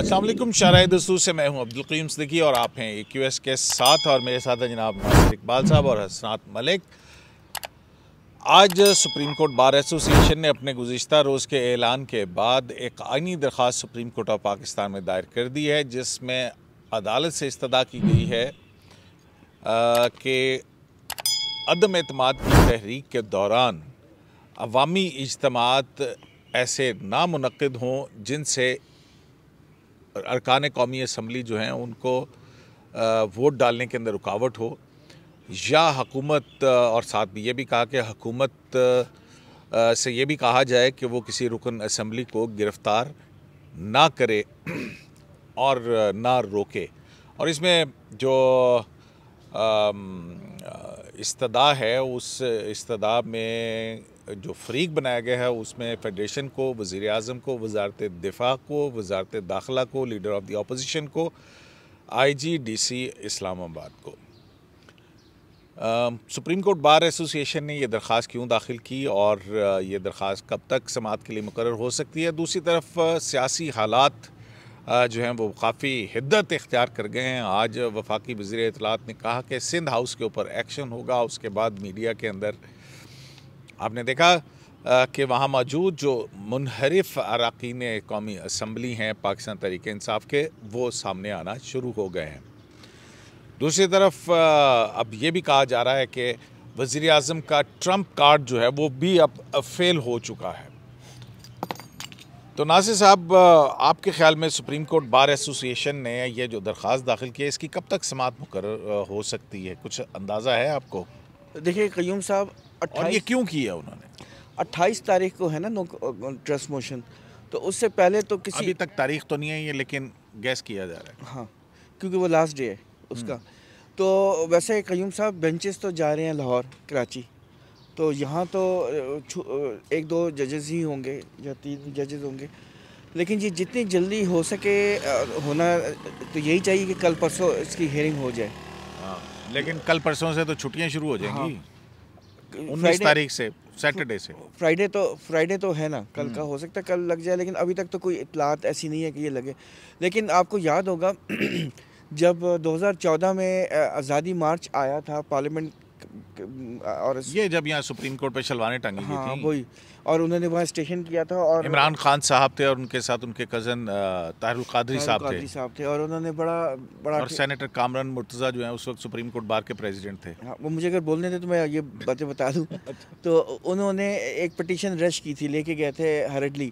अस्सलाम वालेकुम, शाराए दस्तूर से मैं हूं अब्दुल क़य्यूम सिद्दीकी और आप हैं EQS के साथ और मेरे साथ हैं जनाब नासिर इकबाल साहब और हसनात मलिक। आज सुप्रीम कोर्ट बार एसोसिएशन ने अपने गुज़िश्ता रोज़ के ऐलान के बाद एक आइनी दरख्वास्त सुप्रीम कोर्ट ऑफ पाकिस्तान में दायर कर दी है, जिसमें अदालत से इस्तदा की गई है कि अदम एतमाद की तहरीक के दौरान अवामी इज्तिमात ऐसे ना मुनक्किद हों जिनसे अरकान कौमी असम्बली जो हैं उनको वोट डालने के अंदर रुकावट हो, या हुकूमत और साथ भी ये भी कहा कि हुकूमत से ये भी कहा जाए कि वो किसी रुकन असम्बली को गिरफ़्तार ना करे और ना रोके। और इसमें जो इस्तदा है उस इस्तदा में जो फ़रीक बनाया गया है उसमें फेडरेशन को, वज़ीर आज़म को, वज़ारत दिफ़ा को, वज़ारत दाखिला को, लीडर ऑफ़ द अपोजिशन को, IGDC इस्लामाबाद को। सुप्रीम कोर्ट बार एसोसिएशन ने यह दरख्वास्त क्यों दाखिल की और ये दरख्वास्त कब तक समाअत के लिए मुकर्रर हो सकती है। दूसरी तरफ सियासी हालात जो हैं वो काफ़ी हिद्दत इख्तियार कर गए हैं। आज वफाकी वज़ीर इत्तलात ने कहा कि सिंध हाउस के ऊपर एक्शन होगा। उसके बाद मीडिया के अंदर आपने देखा कि वहाँ मौजूद जो मुनहरिफ अरकान कौमी असम्बली हैं पाकिस्तान तहरीक इंसाफ के, वो सामने आना शुरू हो गए हैं। दूसरी तरफ अब ये भी कहा जा रहा है कि वज़ीर आज़म का ट्रम्प कार्ड जो है वो भी अब फेल हो चुका है। तो नासिर साहब, आपके ख्याल में सुप्रीम कोर्ट बार एसोसिएशन ने ये जो दरख्वास्त दाखिल की है इसकी कब तक समाअत मुकर्रर हो सकती है, कुछ अंदाज़ा है आपको? देखिए क़य्यूम साहब, और ये क्यों किया उन्होंने? 28 तारीख को है ना नो ट्रस्ट मोशन, तो उससे पहले तो किसी अभी तक तारीख तो नहीं है ये, लेकिन गैस किया जा रहा है। हाँ, क्योंकि वो लास्ट डे है उसका। तो वैसे क़य्यूम साहब, बेंचेस तो जा रहे हैं लाहौर, कराची, तो यहाँ तो 1-2 जजेस ही होंगे या 3 जजेस होंगे, लेकिन ये जितनी जल्दी हो सके होना तो यही चाहिए कि कल परसों इसकी हियरिंग हो जाए। हाँ, लेकिन कल परसों से तो छुट्टियाँ शुरू हो जाएंगी। हाँ, 19 तारीख से, सैटरडे से। फ्राइडे तो है ना, कल का हो सकता है कल लग जाए, लेकिन अभी तक तो कोई इत्तलात ऐसी नहीं है कि ये लगे। लेकिन आपको याद होगा जब 2014 में आज़ादी मार्च आया था पार्लियामेंट, और ये जब यहाँ सुप्रीम कोर्ट पे शलवाने टंगी गई हाँ थी, वही, और उन्होंने वहाँ स्टेशन किया था और इमरान खान साहब थे और उनके साथ उनके कज़न ताहिरुल कादरी साहब थे और उन्होंने बड़ा और सेनेटर कामरान मुर्तज़ा जो हैं उस वक्त सुप्रीम कोर्ट बार के प्रेसिडेंट थे। हाँ, वो मुझे अगर बोलने थे तो मैं ये बातें बता दूं। तो उन्होंने एक पिटीशन रश की थी, लेके गए थे हरडली,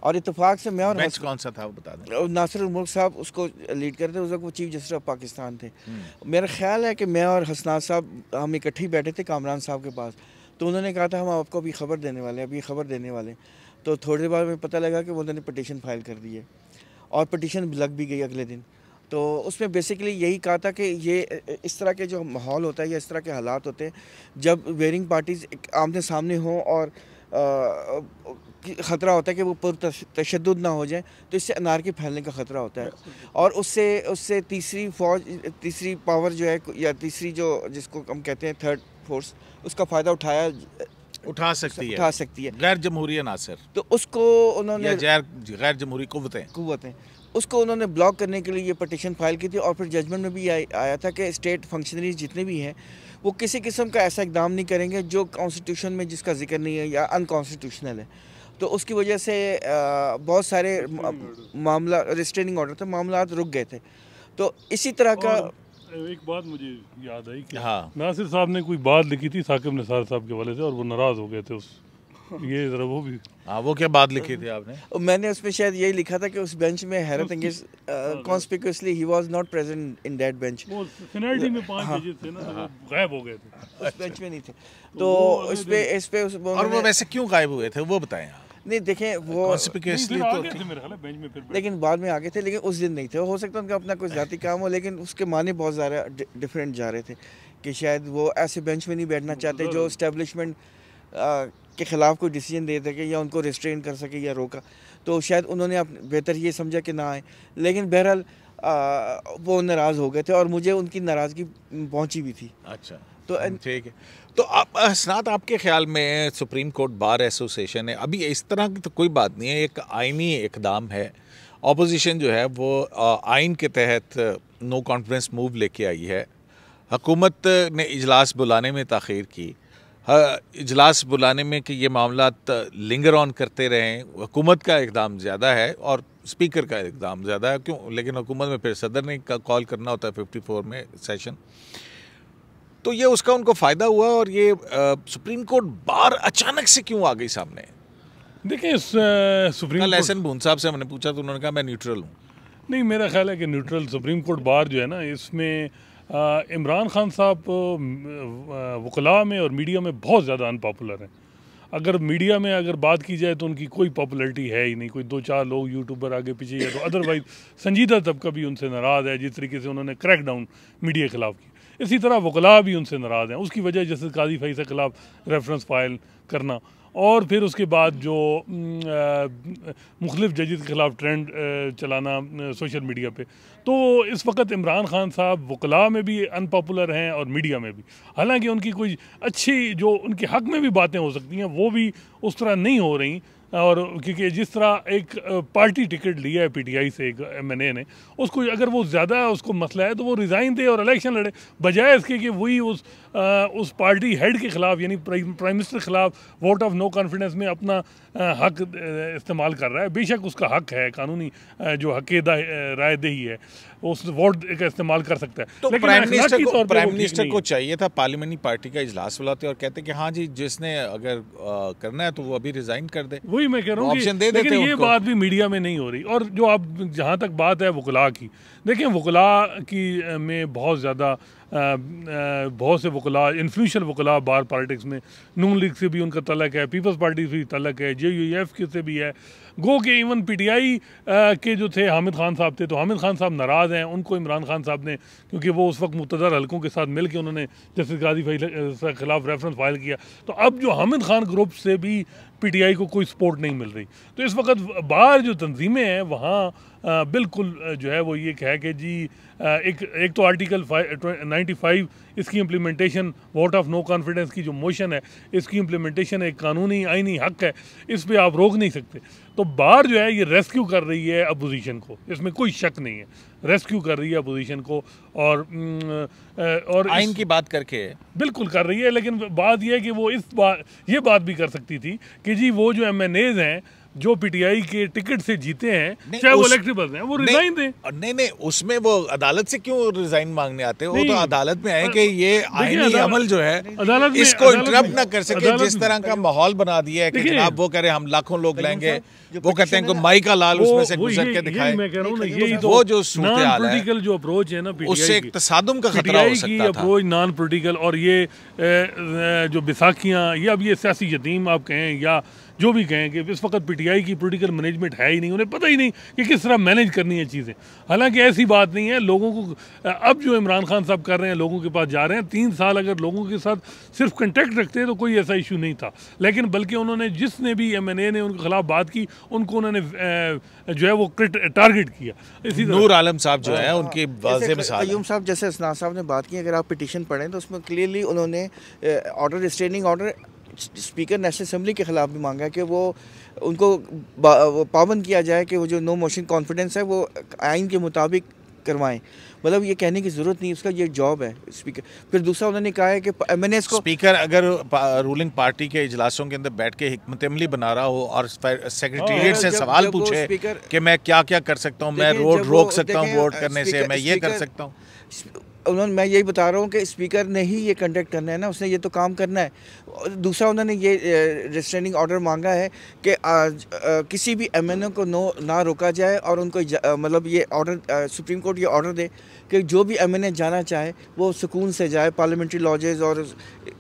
और इत्तेफाक से मैं और बेंच कौन सा था वो बता दें? नासिर मुल्क साहब उसको लीड करते, उस वक्त वो चीफ जस्टिस ऑफ पाकिस्तान थे। मेरा ख्याल है कि मैं और हसनात साहब हम इकट्ठे बैठे थे कामरान साहब के पास, तो उन्होंने कहा था हम आपको अभी खबर देने वाले हैं, अभी खबर देने वाले हैं। तो थोड़ी देर बाद में पता लगा कि उन्होंने पिटीशन फाइल कर दी है और पिटीशन लग भी गई अगले दिन। तो उसमें बेसिकली यही कहा था कि ये इस तरह के जो माहौल होता है या इस तरह के हालात होते हैं जब वेरिंग पार्टीज़ आमने सामने हों और ख़तरा होता है कि वो पुरतशद्दुद ना हो जाए, तो इससे अनारकी फैलने का ख़तरा होता है। और उससे तीसरी पावर जो है या तीसरी जो जिसको हम कहते हैं थर्ड फोर्स, उसका फ़ायदा उठा सकती है गैर जमहूरी अनासर, तो उसको उन्होंने गैर जमहूरी कुव्वतें उसको उन्होंने ब्लॉक करने के लिए ये पटिशन फाइल की थी। और फिर जजमेंट में भी आया था कि स्टेट फंक्शनरीज जितने भी हैं वो किसी किस्म का ऐसा इकदाम नहीं करेंगे जो कॉन्स्टिट्यूशन में जिसका जिक्र नहीं है या अनकॉन्स्टिट्यूशनल है। तो उसकी वजह से बहुत सारे मामला रिस्ट्रेनिंग ऑर्डर थे, मामला रुक गए थे। तो इसी तरह का एक बात मुझे याद आई कि हाँ, नासिर साहब ने कोई बात लिखी थी साकिब निसार साहब के वाले से और वो नाराज़ हो गए थे उस ये ज़रा वो भी। हाँ, वो क्या बात लिखी थी आपने? मैंने उसमें शायद यही लिखा था कि उस बेंच में हैरत अंगेज conspicuously he was not present in that bench. वो पेनल्टी में 5 जजेस थे ना, वो गायब हो गए थे, उस बेंच में नहीं थे। तो इस पे और वो वैसे क्यों गायब हुए थे वो बताएं आप। नहीं, देखें वो कॉन्स्पिक्यूअसली तो थे मेरे ख्याल है बेंच में, फिर लेकिन बाद में आगे थे, लेकिन उस दिन नहीं थे। हो सकता है उनका अपना कोई ज़ाती काम हो, लेकिन उसके माने बहुत ज़्यादा डिफरेंट जा रहे थे कि शायद वो ऐसे बेंच में नहीं बैठना चाहते जो इस्टेब्लिशमेंट के ख़िलाफ़ कोई डिसीजन दे सके या उनको रिस्ट्रेन कर सके या रोका। तो शायद उन्होंने बेहतर ये समझा कि ना आए, लेकिन बहरहाल वो नाराज़ हो गए थे और मुझे उनकी नाराज़गी पहुंची भी थी। अच्छा, तो ठीक है। तो आप हसनात, आपके ख्याल में सुप्रीम कोर्ट बार एसोसिएशन है, अभी इस तरह की तो कोई बात नहीं है, एक आइनी इकदाम है अपोजिशन जो है वो आइन के तहत नो कॉन्फिडेंस मूव लेके आई है। हुकूमत ने इजलास बुलाने में ताख़ीर की, इजलास बुलाने में कि ये मामला लिंगर ऑन करते रहें। हुकूमत का इक़दाम ज़्यादा है और स्पीकर का इक़दाम ज़्यादा है, क्यों? लेकिन हुकूमत में फिर सदर ने कॉल करना होता है 54 में सेशन, तो ये उसका उनको फ़ायदा हुआ। और ये सुप्रीम कोर्ट बार अचानक से क्यों आ गई सामने? देखिए सुप्रीम कोर्ट एहसन बून साहब से हमने पूछा तो उन्होंने कहा मैं न्यूट्रल हूँ। नहीं, मेरा ख्याल है कि न्यूट्रल सुप्रीम कोर्ट बार जो है ना, इसमें इमरान खान साहब वकला में और मीडिया में बहुत ज़्यादा अनपॉपुलर हैं। अगर मीडिया में अगर बात की जाए तो उनकी कोई पॉपुलैरिटी है ही नहीं, कोई 2-4 लोग यूट्यूबर आगे पीछे है, तो अदरवाइज संजीदा तबका भी उनसे नाराज़ है जिस तरीके से उन्होंने क्रैक डाउन मीडिया के खिलाफ की। इसी तरह वकला भी उनसे नाराज़ हैं। उसकी वजह जैसे काजी फैज़ के खिलाफ रेफरेंस फाइल करना, और फिर उसके बाद जो मुख्तलिफ जजेस के ख़िलाफ़ ट्रेंड चलाना सोशल मीडिया पे, तो इस वक्त इमरान खान साहब वकला में भी अनपॉपुलर हैं और मीडिया में भी। हालांकि उनकी कोई अच्छी जो उनके हक़ में भी बातें हो सकती हैं वो भी उस तरह नहीं हो रही, और क्योंकि जिस तरह एक पार्टी टिकट लिया है पीटीआई से एक एमएनए ने, उसको अगर वो ज़्यादा उसको मसला है तो वो रिज़ाइन दे और इलेक्शन लड़े, बजाय इसके कि वही उस पार्टी हेड के ख़िलाफ़ यानी प्राइम मिनिस्टर के ख़िलाफ़ वोट ऑफ नो कॉन्फिडेंस में अपना हक इस्तेमाल कर रहा है। बेशक उसका हक है, कानूनी जो हक राय दही है, उस वोट का इस्तेमाल कर सकता है। तो प्राइम मिनिस्टर को चाहिए था पार्लियामेंट्री पार्टी का इजलास बुलाते और कहते कि हाँ जी जिसने अगर करना है तो वो अभी रिजाइन कर दे। वही मैं कह रहा हूँ, लेकिन ये बात भी मीडिया में नहीं हो रही। और जो आप जहाँ तक बात है वकला की, देखें वकला की में बहुत ज़्यादा बहुत से वकला, इन्फ्लुएंशियल वकला बार पॉलिटिक्स में, नून लीग से भी उनका तलक है, पीपल्स पार्टी से भी तलक है, JUF के से भी है, गो के इवन पीटीआई के जो थे हामिद खान साहब थे, तो हामिद खान साहब नाराज़ हैं। उनको इमरान खान साहब ने, क्योंकि वो उस वक्त मुक़्तदर हलकों के साथ मिल के उन्होंने जस्टिस काजी फैज़ के ख़िलाफ़ रेफरेंस फाइल किया, तो अब जो हामिद खान ग्रुप से भी पीटीआई को कोई सपोर्ट नहीं मिल रही। तो इस वक्त बाहर जो तंजीमें हैं वहाँ बिल्कुल जो है वो ये है कि जी एक तो आर्टिकल 95 इसकी implementation, vote of no confidence की जो मोशन है इसकी इम्प्लीमेंटेशन एक कानूनी आईनी हक है, इस पर आप रोक नहीं सकते। तो बार जो है ये रेस्क्यू कर रही है अपोजिशन को, इसमें कोई शक नहीं है, रेस्क्यू कर रही है अपोजिशन को। और आइन की बात करके बिल्कुल कर रही है, लेकिन बात यह है कि वो ये बात भी कर सकती थी कि जी वो जो MNAs हैं जो पीटीआई के टिकट से जीते हैं, चाहे वो इलेक्टेबल हैं, वो रिजाइन दें। नहीं, उसमें वो अदालत से क्यों रिजाइन मांगने आते हैं? वो तो अदालत में आए कि ये आईनी अमल जो है इसको इंटरप्ट ना कर सके। जिस तरह का माहौल बना दिया है कि जनाब वो कह रहे हम लाखों लोग लेंगे, वो कहते हैं माई का लाल उसमें से गुजर के दिखाए। मैं कह रहा हूँ ना, यही तो वो जो सूरत-ए-हाल है, पॉलिटिकल जो अप्रोच है ना, उससे एक तसादुम का खतरा हो सकता था। अप्रोच नॉन पॉलिटिकल, और ये जो बैसाखियाँ, ये अब ये सियासी यतीम आप कहें या जो भी कहें कि इस वक्त पीटीआई की पॉलिटिकल मैनेजमेंट है ही नहीं, उन्हें पता ही नहीं कि किस तरह मैनेज करनी है चीज़ें। हालांकि ऐसी बात नहीं है, लोगों को अब जो इमरान खान साहब कर रहे हैं, लोगों के पास जा रहे हैं, 3 साल अगर लोगों के साथ सिर्फ कंटेक्ट रखते हैं तो कोई ऐसा इशू नहीं था, लेकिन बल्कि उन्होंने जिसने भी MNA ने उनके खिलाफ बात की उनको उन्होंने जो है वो टारगेट किया। इसी नूर आलम साहब जो है उनकी वाज़ेह मिसाल, क़य्यूम साहब जैसे हसनान साहब ने बात की, अगर आप पिटीशन पढ़ें तो उसमें क्लियरली उन्होंने order, restraining order speaker national assembly के ख़िलाफ़ भी मांगा है कि वो उनको पाबंद किया जाए कि वो जो नो मोशन कॉन्फिडेंस है वो आइन के मुताबिक करवाएं। मतलब ये कहने की ज़रूरत नहीं, उसका ये जॉब है स्पीकर। फिर दूसरा उन्होंने कहा है कि MNAs को स्पीकर अगर रूलिंग पार्टी के इजलासों के अंदर बैठ के हिकमत अमली बना रहा हो और सेक्रेटेरिएट से सवाल पूछे कि मैं क्या क्या कर सकता हूँ, मैं रोड रोक सकता हूँ वोट करने से, मैं ये कर सकता हूँ, मैं यही बता रहा हूँ कि स्पीकर ने ही ये कंडक्ट करना है ना, उसने ये तो काम करना है। दूसरा उन्होंने ये रिस्ट्रेनिंग ऑर्डर मांगा है कि किसी भी MNA को ना रोका जाए, और उनको मतलब ये ऑर्डर सुप्रीम कोर्ट ये ऑर्डर दे कि जो भी MNA जाना चाहे वो सुकून से जाए, पार्लियामेंट्री लॉजेस, और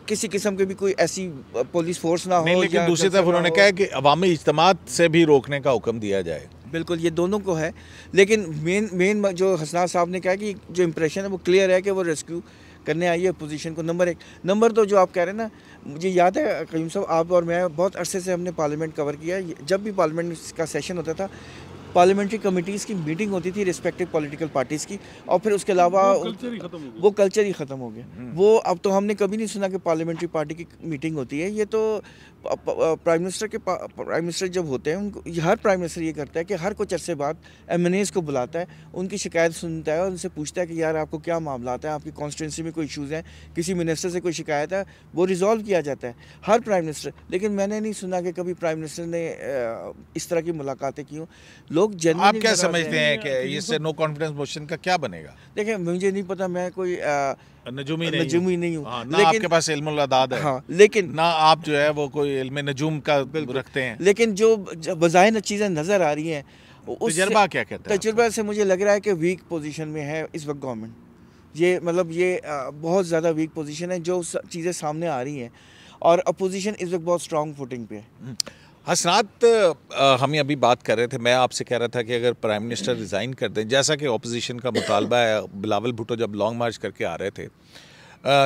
किसी किस्म की भी कोई ऐसी पुलिस फोर्स ना हो। लेकिन दूसरी तरफ उन्होंने कहा कि अवामी इज्तिमात से भी रोकने का हुक्म दिया जाए। बिल्कुल, ये दोनों को है, लेकिन मेन जो हसनान साहब ने कहा कि जो इम्प्रेशन है वो क्लियर है कि वो रेस्क्यू करने आई है पोजीशन को। नंबर 1 नंबर 2 जो आप कह रहे हैं ना, मुझे याद है क़य्यूम साहब, आप और मैं बहुत अरसे से हमने पार्लियामेंट कवर किया है। जब भी पार्लियामेंट का सेशन होता था पार्लियामेंट्री कमेटीज़ की मीटिंग होती थी रिस्पेक्टिव पॉलिटिकल पार्टीज़ की, और फिर उसके अलावा वो कल्चर ही ख़त्म हो गया। वो अब तो हमने कभी नहीं सुना कि पार्लियामेंट्री पार्टी की मीटिंग होती है। ये तो प्राइम मिनिस्टर जब होते हैं उनको, हर प्राइम मिनिस्टर ये करता है कि हर कुछ अरसे बाद MNAs को बुलाता है, उनकी शिकायत सुनता है और उनसे पूछता है कि यार आपको क्या मामला है, आपकी कॉन्स्टिट्यूंसी में कोई इशूज़ हैं, किसी मिनिस्टर से कोई शिकायत है, वो रिजॉल्व किया जाता है हर प्राइम मिनिस्टर। लेकिन मैंने नहीं सुना कि कभी प्राइम मिनिस्टर ने इस तरह की मुलाकातें की हों। लोग आप क्या समझते हैं कि इससे नो कॉन्फिडेंस मोशन का क्या बनेगा? देखिए मुझे नहीं पता, मैं कोई नजूमी नहीं हूँ। ना आपके पास इल्मुल अदाद है, हाँ, लेकिन ना आप जो है वो कोई इल्म नजूम का रखते हैं। लेकिन जो बज़ाहिर चीज़ें नज़र आ रही हैं, तजुर्बा क्या कहता है? तजुर्बा से मुझे लग रहा है कि वीक पोजीशन में है इस वक्त गवर्नमेंट। ये मतलब ये बहुत ज़्यादा वीक पोजीशन है, जो चीज़ें सामने आ रही हैं, और अपोजिशन इस वक्त बहुत स्ट्रॉन्ग फुटिंग पे है। हसनात, हम अभी बात कर रहे थे, मैं आपसे कह रहा था कि अगर प्राइम मिनिस्टर रिज़ाइन कर दें, जैसा कि अपोजिशन का मुतालबा है, बिलावल भुट्टो जब लॉन्ग मार्च करके आ रहे थे,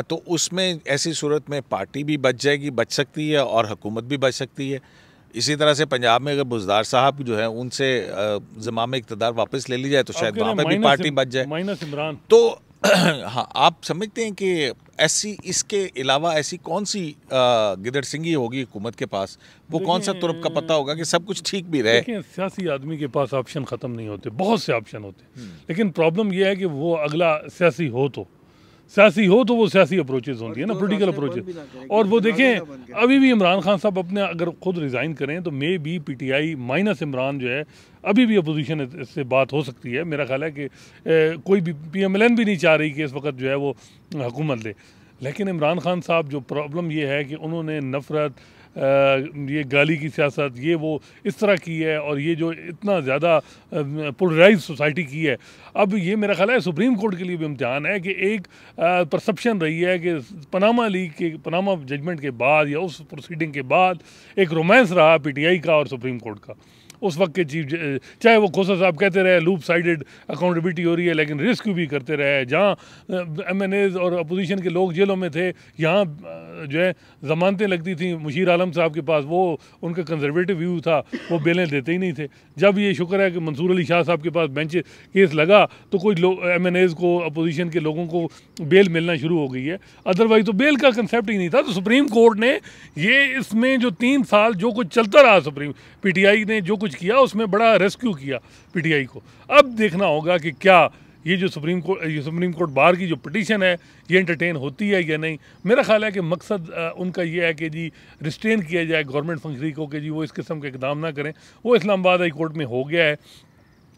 तो उसमें ऐसी सूरत में पार्टी भी बच जाएगी, बच सकती है, और हुकूमत भी बच सकती है। इसी तरह से पंजाब में अगर बुज़दार साहब जो है उनसे ज़माम इक़्तिदार वापस ले ली जाए तो शायद वहाँ पर भी पार्टी बच जाए। माइनस इमरान तो हाँ, आप समझते हैं कि ऐसी इसके अलावा ऐसी कौन सी गिदड़ सिंगी होगी हुकूमत के पास, वो कौन सा तुरुप का पता होगा कि सब कुछ ठीक भी रहे? देखिए, सियासी आदमी के पास ऑप्शन ख़त्म नहीं होते, बहुत से ऑप्शन होते, लेकिन प्रॉब्लम यह है कि वो अगला सियासी हो तो वो सियासी अप्रोचेज होती है ना, पॉलिटिकल अप्रोचेज। और वो देखें, अभी भी इमरान खान साहब अपने अगर खुद रिज़ाइन करें तो may be PTI minus Imran जो है अभी भी अपोजिशन से बात हो सकती है। मेरा ख्याल है कि कोई भी PMLN भी नहीं चाह रही कि इस वक्त जो है वो हुकूमत ले। लेकिन इमरान खान साहब, जो प्रॉब्लम ये है कि उन्होंने नफ़रत, ये गाली की सियासत, ये वो इस तरह की है, और ये जो इतना ज़्यादा पोलराइज सोसाइटी की है, अब ये मेरा ख्याल है सुप्रीम कोर्ट के लिए भी इम्तिहान है कि एक परसेप्शन रही है कि पनामा जजमेंट के बाद या उस प्रोसीडिंग के बाद एक रोमांस रहा PTI का और सुप्रीम कोर्ट का। उस वक्त के चीफ, चाहे वो खोसा साहब कहते रहे लूप साइडेड अकाउंटेबिलिटी हो रही है, लेकिन रेस्क्यू भी करते रहे। जहाँ MNAs और अपोजिशन के लोग जेलों में थे, यहाँ जो है ज़मानतें लगती थी मुशीर आलम साहब के पास, वो उनका कंजर्वेटिव व्यू था, वो बेलें देते ही नहीं थे। जब ये शुक्र है कि मंसूर अली शाह साहब के पास बेंच केस लगा तो कुछ MNAs को, अपोजिशन के लोगों को बेल मिलना शुरू हो गई है, अदरवाइज तो बेल का कंसेप्ट ही नहीं था। तो सुप्रीम कोर्ट ने ये इसमें जो 3 साल जो कुछ चलता रहा, PTI ने जो कुछ किया उसमें बड़ा रेस्क्यू किया PTI को। अब देखना होगा कि क्या ये जो सुप्रीम कोर्ट बार की जो पिटीशन है ये एंटरटेन होती है या नहीं। मेरा ख्याल है कि मकसद उनका ये है कि जी रिस्ट्रेन किया जाए गवर्नमेंट फंक्शनरी को कि जी वो इस किस्म के इकदाम ना करें। वो इस्लामाबाद हाई कोर्ट में हो गया है।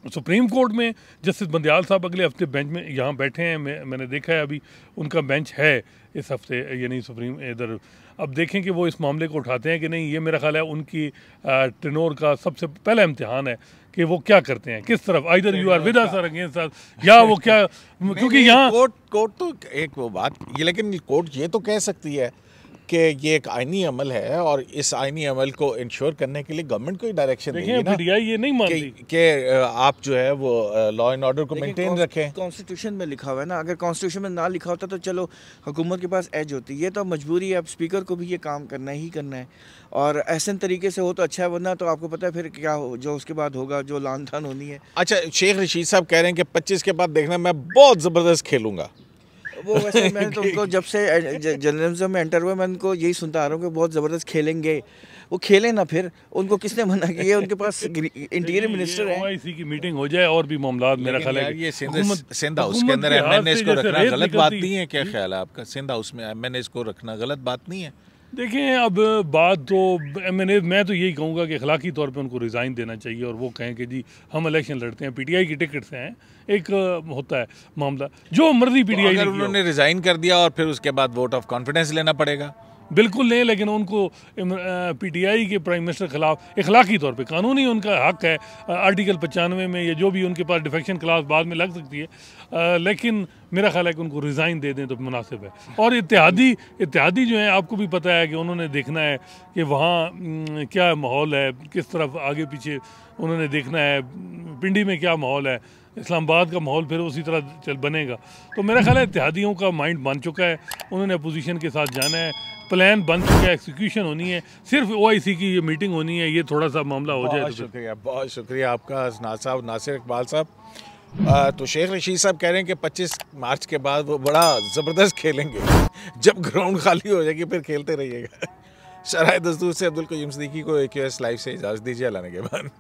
सुप्रीम कोर्ट में जस्टिस बंदयाल साहब अगले हफ्ते बेंच में यहाँ बैठे हैं, मैंने देखा है अभी उनका बेंच है इस हफ्ते, यानी सुप्रीम इधर। अब देखें कि वो इस मामले को उठाते हैं कि नहीं। ये मेरा ख्याल है उनकी टेनोर का सबसे पहला इम्तिहान है कि वो क्या करते हैं, किस तरफ, either you are with us or against अस, या वो क्या, क्योंकि यहाँ कोर्ट तो एक वो बात ये, लेकिन कोर्ट ये तो कह सकती है कि ये एक आईनी अमल है और इस आईनी अमल को इंश्योर करने के लिए गवर्नमेंट को ही डायरेक्शन देगी ना। PTI ये नहीं मानती कि आप जो है वो लॉ एंड ऑर्डर को मेंटेन रखें। कॉन्स्टिट्यूशन में लिखा हुआ है ना, अगर कॉन्स्टिट्यूशन में ना लिखा होता तो चलो हुकूमत के पास एज होती। ये तो मजबूरी है, अब स्पीकर को भी ये काम करना ही करना है, और ऐसे तरीके से हो तो अच्छा है, वरना तो आपको पता है फिर क्या हो, जो उसके बाद होगा, जो लान तान होनी है। अच्छा, शेख रशीद साहब कह रहे हैं कि 25 के बाद देखना मैं बहुत ज़बरदस्त खेलूँगा। वो वैसे मैं तो उनको जब से जर्नलिज्म में एंटर हुआ मैं उनको यही सुनता आ रहा हूँ कि बहुत ज़बरदस्त खेलेंगे। वो खेलें ना, फिर उनको किसने मना किया? उनके पास इंटीरियर मिनिस्टर है। OIC की मीटिंग हो जाए और भी मामला, मेरा ख्याल है ये सिंध हाउस के अंदर MNAs को रखना गलत बात नहीं है। क्या ख्याल है आपका? सिंध हाउस में MNAs को रखना गलत बात नहीं है? देखें, अब बात तो MNAs, मैं तो यही कहूँगा कि अखलाकी तौर पे उनको रिज़ाइन देना चाहिए और वो कहें कि जी हम इलेक्शन लड़ते हैं, PTI की टिकट से हैं। एक होता है मामला, जो मर्जी PTI अगर उन्होंने रिज़ाइन कर दिया और फिर उसके बाद वोट ऑफ कॉन्फिडेंस लेना पड़ेगा। बिल्कुल नहीं, लेकिन उनको PTI के प्राइम मिनिस्टर के खिलाफ इखलाकी तौर पे कानूनी उनका हक है, आर्टिकल 95 में या जो भी उनके पास डिफेक्शन क्लास बाद में लग सकती है, लेकिन मेरा ख्याल है कि उनको रिज़ाइन दे दें तो मुनासिब है। और इत्तेहादी जो है, आपको भी पता है कि उन्होंने देखना है कि वहाँ क्या माहौल है, किस तरफ आगे पीछे उन्होंने देखना है, पिंडी में क्या माहौल है, इस्लामाबाद का माहौल फिर उसी तरह चल बनेगा। तो मेरा ख्याल है इत्तेहादियों का माइंड बन चुका है, उन्होंने अपोजिशन के साथ जाना है, प्लान बन चुका है, एक्सिक्यूशन होनी है, सिर्फ OIC की ये मीटिंग होनी है, ये थोड़ा सा मामला हो जाए। बहुत शुक्रिया आपका हसनात साहब, नासिर इकबाल साहब। तो शेख रशीद साहब कह रहे हैं कि 25 मार्च के बाद वो बड़ा ज़बरदस्त खेलेंगे, जब ग्राउंड खाली हो जाएगी फिर खेलते रहिएगा। शराय दस्तूर से अब्दुल क़य्यूम सिद्दीकी को AQS लाइव से इजाज़त दीजिए, अल्लाह ने के बाद।